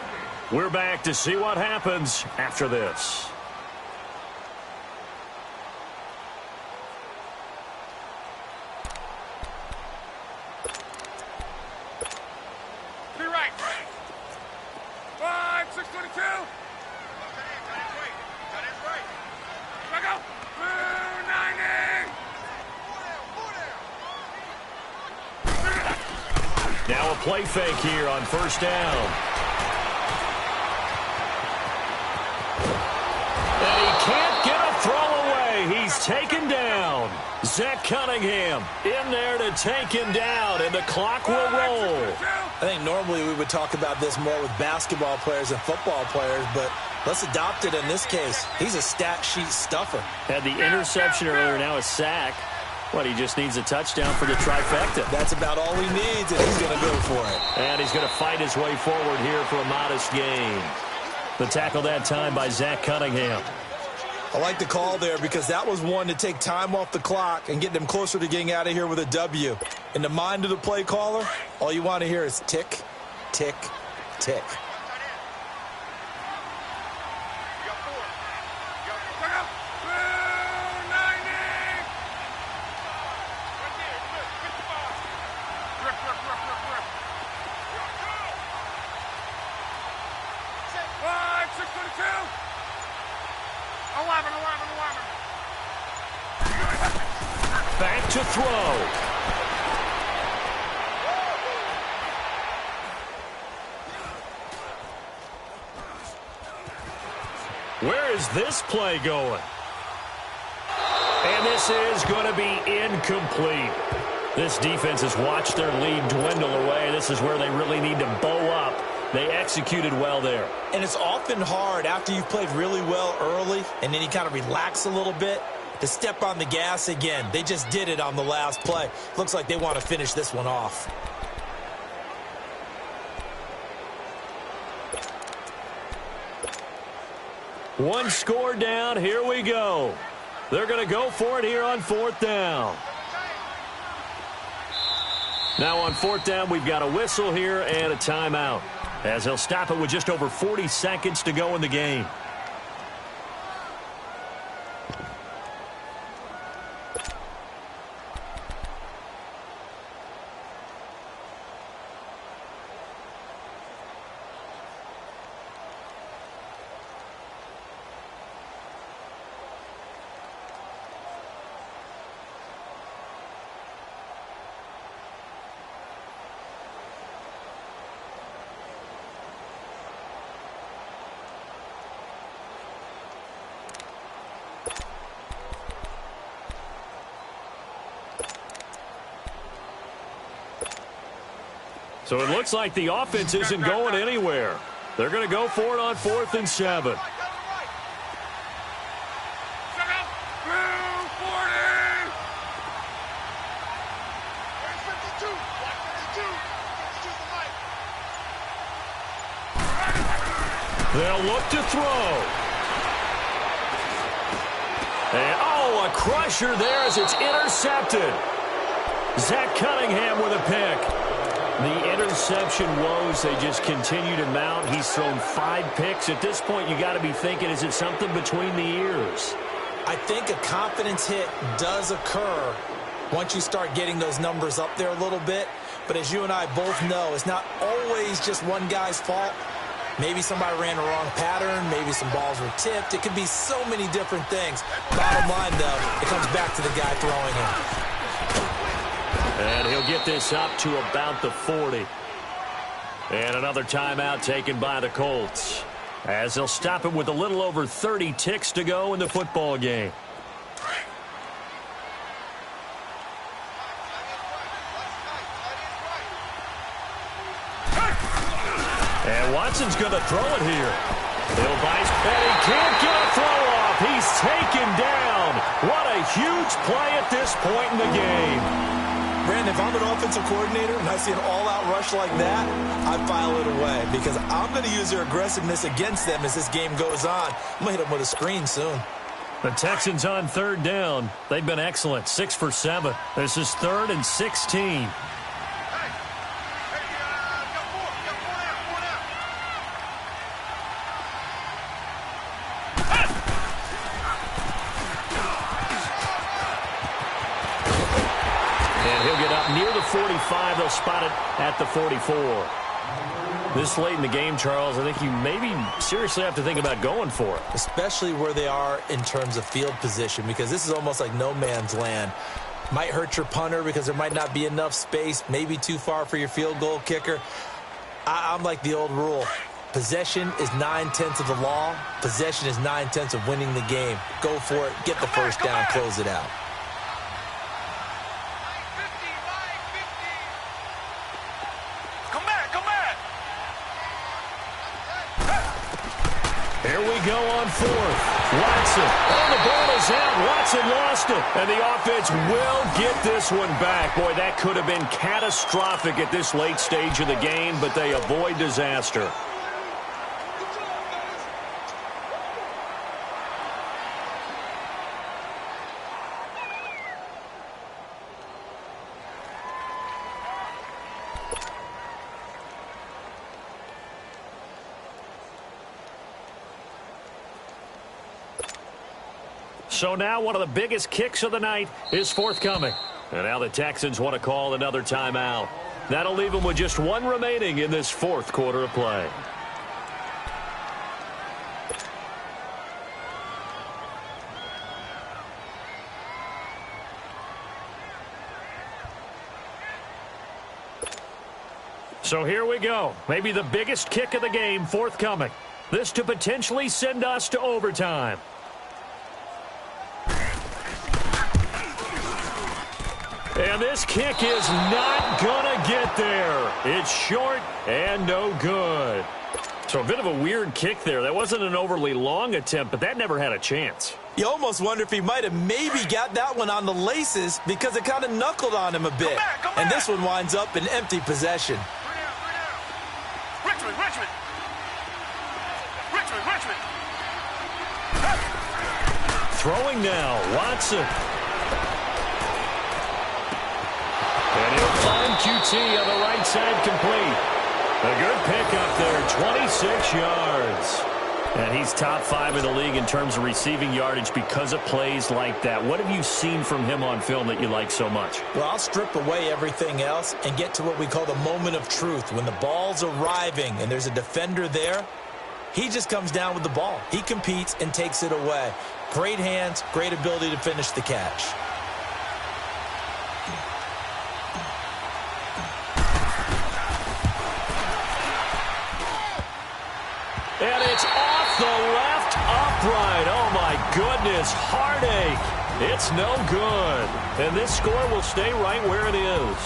We're back to see what happens after this. Be right. 5, 622. Back up. 290. Now a play fake here on first down. And he can't get a throw away. He's taken down. Zach Cunningham in there to take him down, and the clock will roll. I think normally we would talk about this more with basketball players and football players, but let's adopt it in this case. He's a stat sheet stuffer. Had the interception earlier, now a sack. What, he just needs a touchdown for the trifecta. That's about all he needs, and he's going to go for it. And he's going to fight his way forward here for a modest gain. The tackle that time by Zach Cunningham. I like the call there because that was one to take time off the clock and get them closer to getting out of here with a W. In the mind of the play caller, all you want to hear is tick, tick, tick. Back to throw. Where is this play going? And this is going to be incomplete. This defense has watched their lead dwindle away. This is where they really need to bow up. They executed well there. And it's often hard after you've played really well early and then you kind of relax a little bit to step on the gas again. They just did it on the last play. Looks like they want to finish this one off. One score down. Here we go. They're going to go for it here on 4th down. Now on 4th down, we've got a whistle here and a timeout, as he'll stop it with just over 40 seconds to go in the game. So it looks like the offense isn't going anywhere. They're going to go for it on 4th and 7. They'll look to throw. And, oh, a crusher there as it's intercepted. Zach Cunningham with a pick. The interception woes, they just continue to mount. He's thrown 5 picks. At this point, you got to be thinking, is it something between the ears? I think a confidence hit does occur once you start getting those numbers up there a little bit. But as you and I both know, it's not always just one guy's fault. Maybe somebody ran a wrong pattern. Maybe some balls were tipped. It could be so many different things. Bottom line, though, it comes back to the guy throwing it. And he'll get this up to about the 40. And another timeout taken by the Colts, as they'll stop it with a little over 30 ticks to go in the football game. And Watson's going to throw it here. Little vice, and he can't get a throw off. He's taken down. What a huge play at this point in the game. Brandon, if I'm an offensive coordinator and I see an all-out rush like that, I file it away because I'm going to use their aggressiveness against them as this game goes on. I'm going to hit them with a screen soon. The Texans on 3rd down. They've been excellent, 6 for 7. This is 3rd and 16. Near the 45, they'll spot it at the 44. This late in the game, Charles, I think you maybe seriously have to think about going for it. Especially where they are in terms of field position, because this is almost like no man's land. Might hurt your punter because there might not be enough space, maybe too far for your field goal kicker. I'm like the old rule. Possession is 9/10 of the law. Possession is 9/10 of winning the game. Go for it. Get the first down. Close it out. Come we go on fourth. Watson. Oh, the ball is out. Watson lost it. And the offense will get this one back. Boy, that could have been catastrophic at this late stage of the game, but they avoid disaster. So now one of the biggest kicks of the night is forthcoming. And now the Texans want to call another timeout. That'll leave them with just one remaining in this fourth quarter of play. So here we go. Maybe the biggest kick of the game forthcoming. This to potentially send us to overtime. And this kick is not going to get there. It's short and no good. So a bit of a weird kick there. That wasn't an overly long attempt, but that never had a chance. You almost wonder if he might have maybe got that one on the laces because it kind of knuckled on him a bit. Come back. And this one winds up in empty possession. Richmond. Throwing now, Watson. And he'll find QT on the right side complete. A good pickup there, 26 yards. And he's top 5 in the league in terms of receiving yardage because of plays like that. What have you seen from him on film that you like so much? Well, I'll strip away everything else and get to what we call the moment of truth. When the ball's arriving and there's a defender there, he just comes down with the ball. He competes and takes it away. Great hands, great ability to finish the catch. And it's off the left upright. Oh, my goodness. Heartache. It's no good. And this score will stay right where it is.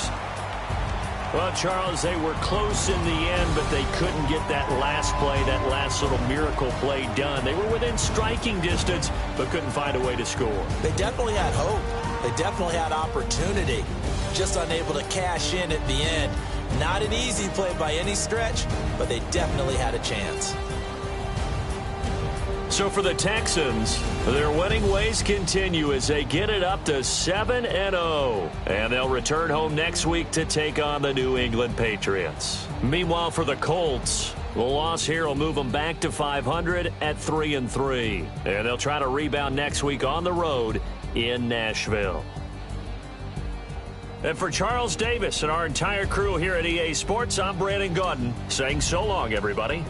Well, Charles, they were close in the end, but they couldn't get that last play, that last little miracle play done. They were within striking distance, but couldn't find a way to score. They definitely had hope. They definitely had opportunity. Just unable to cash in at the end. Not an easy play by any stretch, but they definitely had a chance. So for the Texans, their winning ways continue as they get it up to 7-0. And they'll return home next week to take on the New England Patriots. Meanwhile, for the Colts, the loss here will move them back to 500 at 3-3. And they'll try to rebound next week on the road in Nashville. And for Charles Davis and our entire crew here at EA Sports, I'm Brandon Gaudin saying so long, everybody.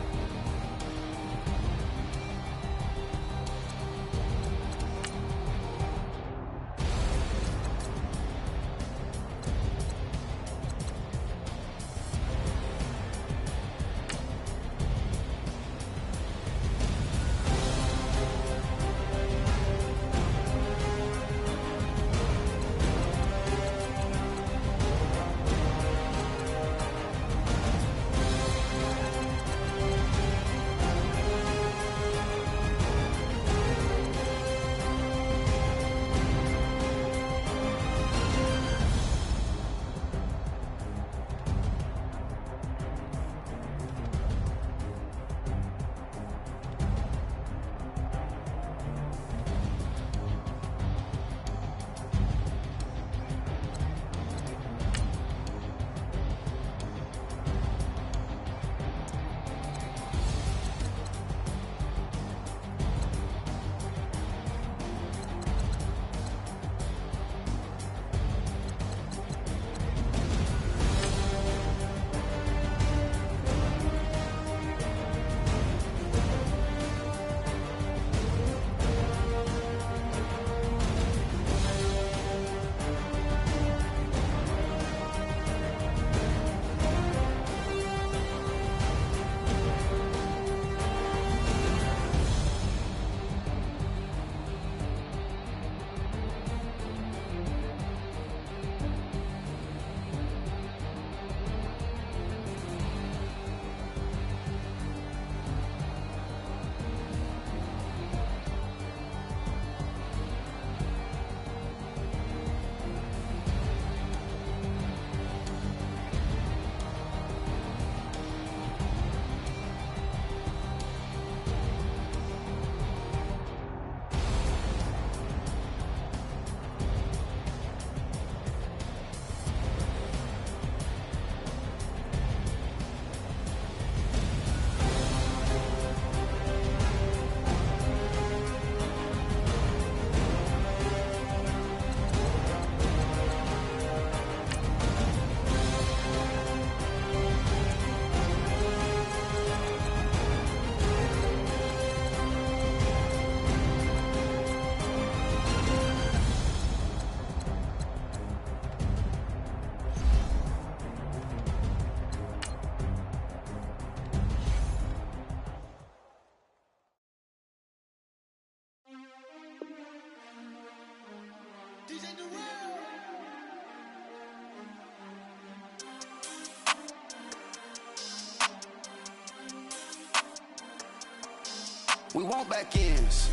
We want back ends.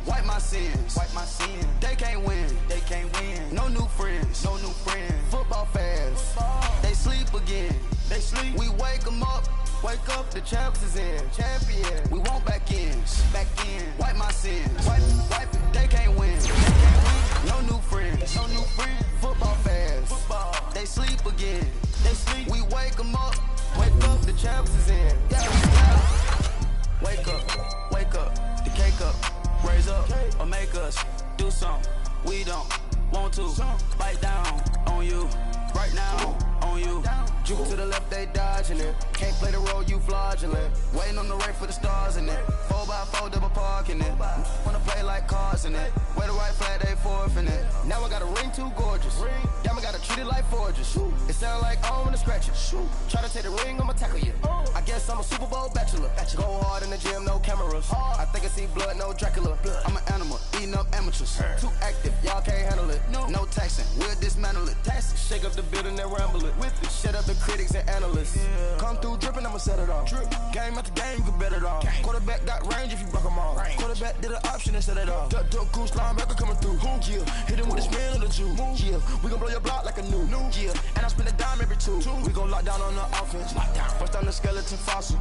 Wipe my sins. They can't win. No new friends. Football fast. They sleep again. We wake them up. Wake up, the champs is in. Champion. We want back ends. Wipe my sins. Wipe it. They can't win. No new friends. Football fast. They sleep again. We wake them up. Wake up, the champs is in. Yeah. Wake up, the cake up, raise up, or make us do something we don't want to. Bite down on you, right now on you. Juke to the left, they dodging it. Can't play the role, you fraudulent. Waiting on the rain for the stars in it. 4x4 double parking it. Wanna play like cars in it. Wear the white flag, they forfeiting it. Now I got a ring too gorgeous. Damn, I gotta treat it like forges. It sound like I wanna scratch it. Try to take the ring, I'ma tackle you. I guess I'm a Super Bowl bachelor. Go hard in the gym, no cameras. I think I see blood, no Dracula. I'm an animal, eating up amateurs. Too active, y'all can't handle it. No taxing, we'll dismantle it. Shake up the building and ramble it. Shut up the critics and analysts. Come through dripping, I'ma set it off. Game after game, you can bet it off. Quarterback got range if you block them all. Quarterback did an option and set it off. Duck goose linebacker coming through. Yeah, hit him with the spin of the Jew. Yeah, we gon' blow your block like a new. Yeah, and I spin a dime every two. We gon' lock down on the offense. Bust down the skeleton fossil.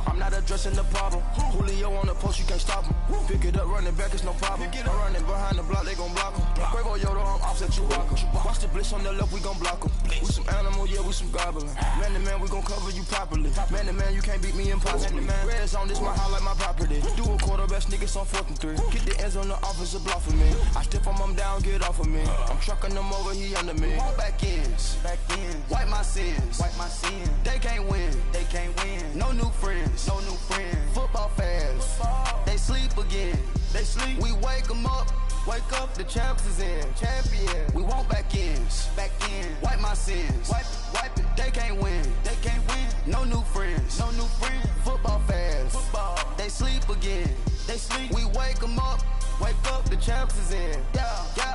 I'm not addressing the problem. Julio on the post, you can't stop him. Pick it up, running back, it's no problem. I'm running behind the block, they gon' block him. Quavo Yoda, I'm offset, you rock him. Watch the blitz on the left, we gon' block him. We some animal, yeah, we some goblin. Man to man, we gon' cover you properly. Man to man, you can't beat me impossibly. Red zone, this my highlight, my property. Do a quarterback, niggas on 4th and 3. Get the ends on the offensive block for me. I step on him down, get off of me. I'm trucking them over, he under me. Back ends. Wipe my sins. They can't win. No new friends. Football fast. They sleep again. We wake them up. Wake up, the champs is in. Champion. We want back ends. Wipe my sins. Wipe it. They can't win. No new friends. Football fast. They sleep again. We wake them up. Wake up, the champs is in. Yeah.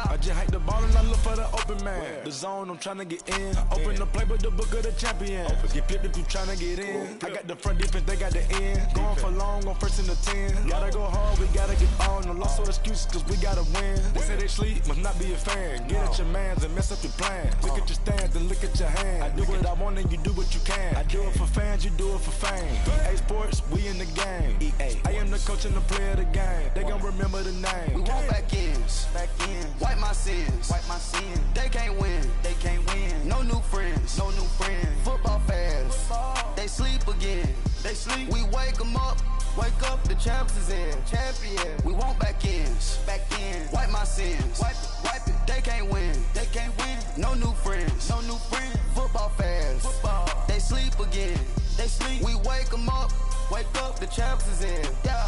I just hike the ball and I look for the open man. The zone, I'm tryna get in. Open the playbook, the book of the champion. Get flipped if you tryna get in. I got the front defense, they got the end. Going for long, on 1st and the 10. Gotta go hard, we gotta get on. No loss or excuses, cause we gotta win. They say they sleep, must not be a fan. Get at your mans and mess up your plan. Look at your stands and look at your hands. I do what I want and you do what you can. I do it for fans, you do it for fame. EA Sports, we in the game. I am the coach and the player of the game. They gon' remember the name. We want back ends. Wipe my sins. They can't win. No new friends. Football fast. They sleep again. We wake them up. Wake up, the champs is in. Champion. We want back ends. Wipe my sins. Wipe it. They can't win. No new friends. Football fast. They sleep again. We wake them up. Wake up, the champs is in. Yeah.